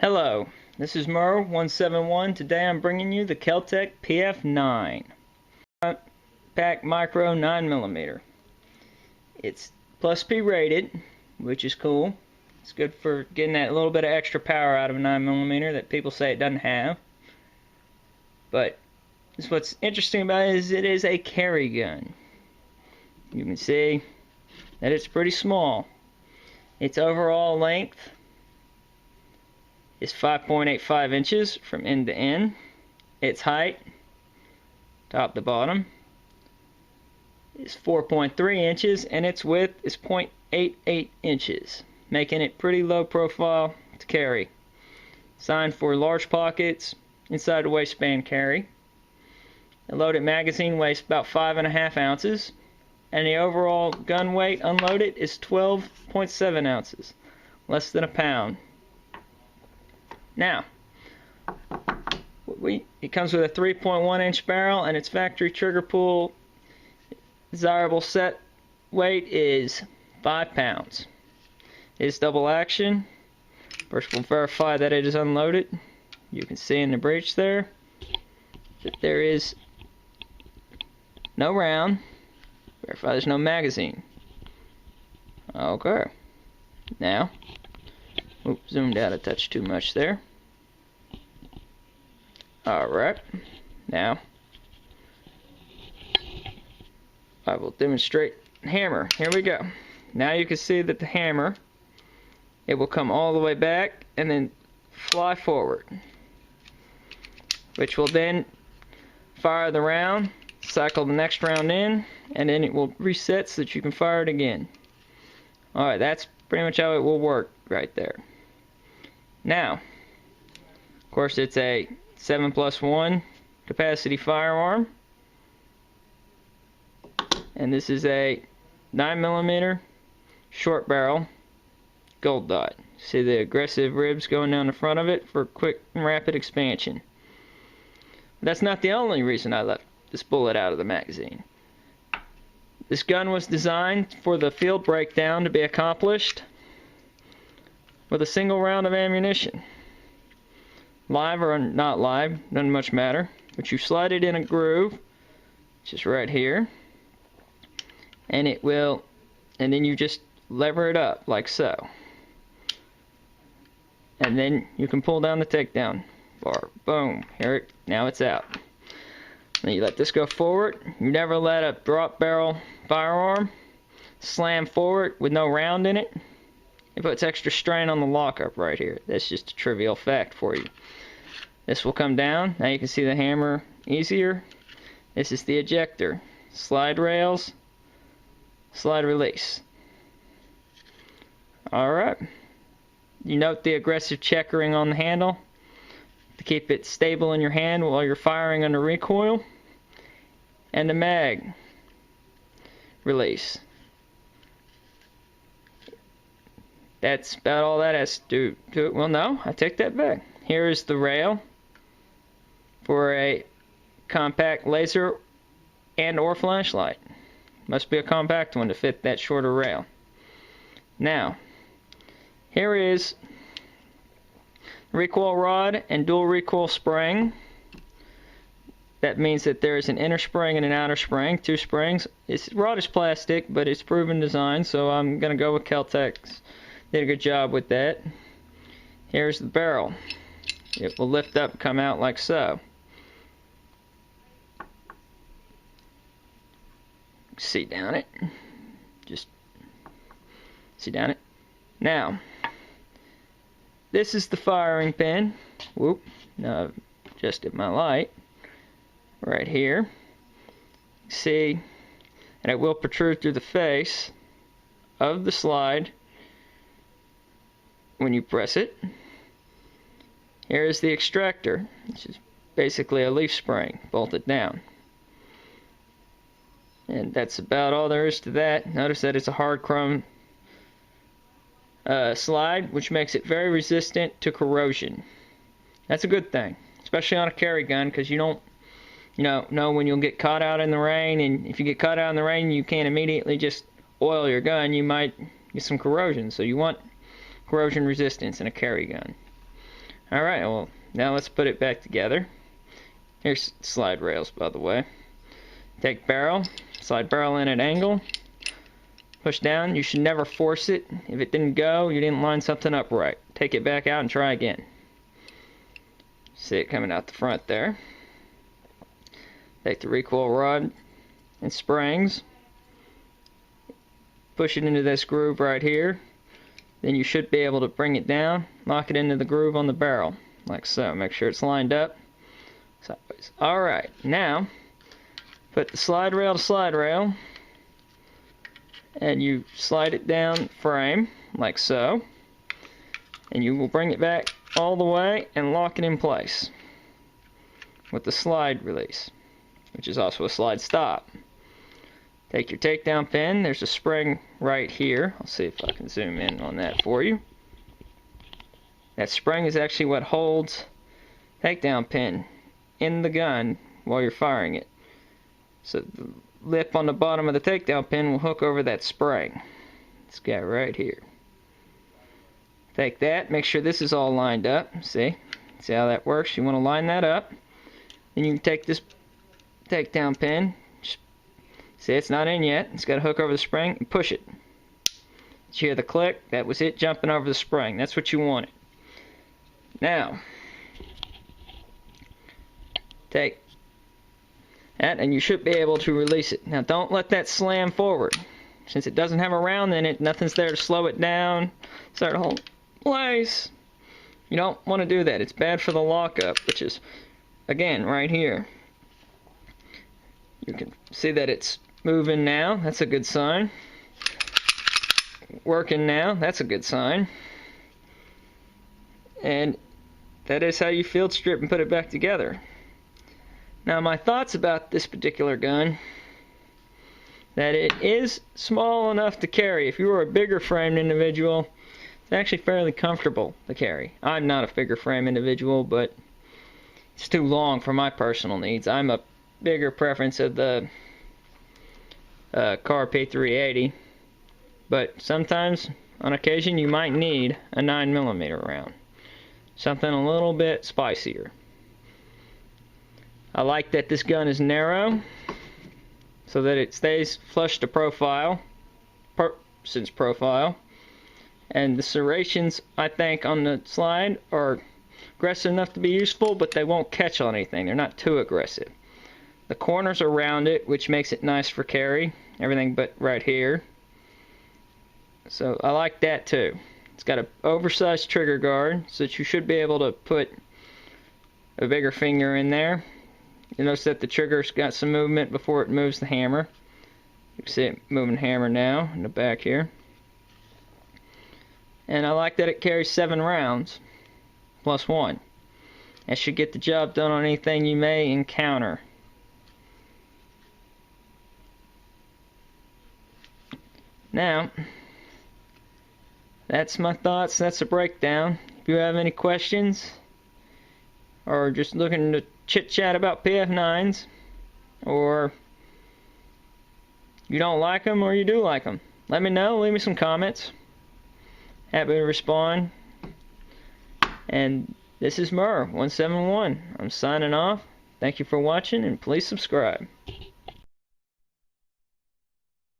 Hello, this is Mer171. Today I'm bringing you the Kel-Tec PF-9 front pack micro 9mm. It's plus P rated, which is cool. It's good for getting that little bit of extra power out of a 9mm that people say it doesn't have. But what's interesting about it is a carry gun. You can see that it's pretty small. Its overall length is 5.85 inches from end to end. Its height, top to bottom, is 4.3 inches, and its width is 0.88 inches, making it pretty low profile to carry. Designed for large pockets, inside the waistband carry. The loaded magazine weighs about 5.5 ounces, and the overall gun weight unloaded is 12.7 ounces, less than a pound. Now, it comes with a 3.1 inch barrel, and its factory trigger pull desirable set weight is 5 pounds. It is double action. First we'll verify that it is unloaded. You can see in the breech there that there is no round. Verify there's no magazine. Okay. Now, oops, zoomed out a touch too much there. Alright, now I will demonstrate hammer. Here we go. Now you can see that the hammer, it will come all the way back and then fly forward, which will then fire the round, cycle the next round in, and then it will reset so that you can fire it again. Alright, that's pretty much how it will work right there. Now, of course, it's a 7+1 capacity firearm, and this is a 9mm short barrel gold dot. See the aggressive ribs going down the front of it for quick and rapid expansion. That's not the only reason I left this bullet out of the magazine. This gun was designed for the field breakdown to be accomplished with a single round of ammunition. Live or not live, doesn't much matter. But you slide it in a groove, just right here, and it will, and then you just lever it up like so. And then you can pull down the takedown bar. Boom, now it's out. Then you let this go forward. You never let a drop barrel firearm slam forward with no round in it. It puts extra strain on the lockup right here. That's just a trivial fact for you. This will come down. Now you can see the hammer easier. This is the ejector. Slide rails, slide release. Alright. You note the aggressive checkering on the handle to keep it stable in your hand while you're firing under recoil. And the mag release. That's about all that has to do. Well, no, I take that back. Here is the rail for a compact laser and or flashlight. Must be a compact one to fit that shorter rail. Now, here is recoil rod and dual recoil spring. That means that there is an inner spring and an outer spring, 2 springs. This rod is plastic, but it's proven design, so I'm going to go with Kel-Tec's. Did a good job with that. Here's the barrel. It will lift up and come out like so. See down it. Just see down it. Now, this is the firing pin. Whoop. Now I've adjusted my light. Right here. See, and it will protrude through the face of the slide when you press it. Here is the extractor, which is basically a leaf spring bolted down. And that's about all there is to that. Notice that it's a hard chrome slide, which makes it very resistant to corrosion. That's a good thing, especially on a carry gun, because you don't know when you'll get caught out in the rain, and if you get caught out in the rain, you can't immediately just oil your gun. You might get some corrosion, so you want corrosion resistance in a carry gun. Alright, well, now let's put it back together. Here's slide rails, by the way. Take barrel, slide barrel in at angle, push down. You should never force it. If it didn't go, you didn't line something up right. Take it back out and try again. See it coming out the front there. Take the recoil rod and springs, push it into this groove right here. Then you should be able to bring it down, lock it into the groove on the barrel, like so. Make sure it's lined up sideways. Alright, now put the slide rail to slide rail, and you slide it down frame, like so, and you will bring it back all the way and lock it in place with the slide release, which is also a slide stop. Take your takedown pin. There's a spring right here. I'll see if I can zoom in on that for you. That spring is actually what holds takedown pin in the gun while you're firing it. So the lip on the bottom of the takedown pin will hook over that spring. This guy right here. Take that. Make sure this is all lined up. See how that works? You want to line that up. Then you can take this takedown pin. See, it's not in yet. It's got to hook over the spring and push it. Did you hear the click? That was it jumping over the spring. That's what you wanted. Now, take that and you should be able to release it. Now, don't let that slam forward. Since it doesn't have a round in it, nothing's there to slow it down, start to hold place. You don't want to do that. It's bad for the lockup, which is, again, right here. You can see that it's moving now. That's a good sign. Working now. That's a good sign. And that is how you field strip and put it back together. Now, my thoughts about this particular gun, that it is small enough to carry. If you were a bigger framed individual, it's actually fairly comfortable to carry. I'm not a bigger frame individual, but it's too long for my personal needs. I'm a bigger preference of the Car P380, but sometimes, on occasion, you might need a 9mm round. Something a little bit spicier. I like that this gun is narrow, so that it stays flush to profile, person's profile, and the serrations, I think, on the slide are aggressive enough to be useful, but they won't catch on anything. They're not too aggressive. The corners are rounded, which makes it nice for carry. Everything but right here. So I like that too. It's got an oversized trigger guard, so that you should be able to put a bigger finger in there. You notice that the trigger's got some movement before it moves the hammer. You can see it moving the hammer now in the back here. And I like that it carries 7 rounds, plus 1. That should get the job done on anything you may encounter. Now, that's my thoughts. That's a breakdown. If you have any questions, or just looking to chit-chat about PF9s, or you don't like them or you do like them, let me know. Leave me some comments. Happy to respond. And this is Murr 171. I'm signing off. Thank you for watching, and please subscribe.